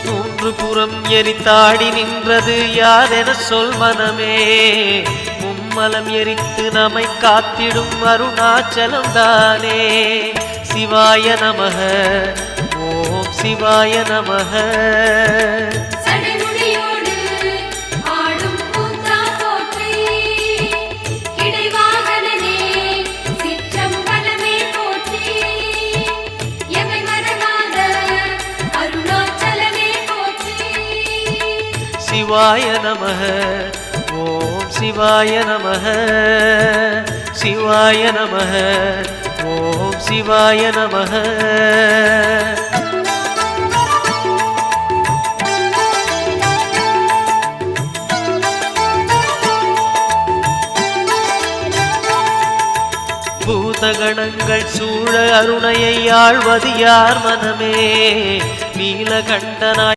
மூன்று புறம் எரித்தாடி நின்றது யாரென சொல் மனமே. மும்மலம் எரித்து நம்மை காத்திடும் அருணாச்சலம் தானே. சிவாய நமக ஓம் சிவாய நமக. சிவாய நமக ஓம் சிவாய நமக. சிவாய நமக ஓம் சிவாய நமக. பூதகணங்கள் சூழ அருணையை ஆழ்வது யார் மனமே. நீலகண்டனாய்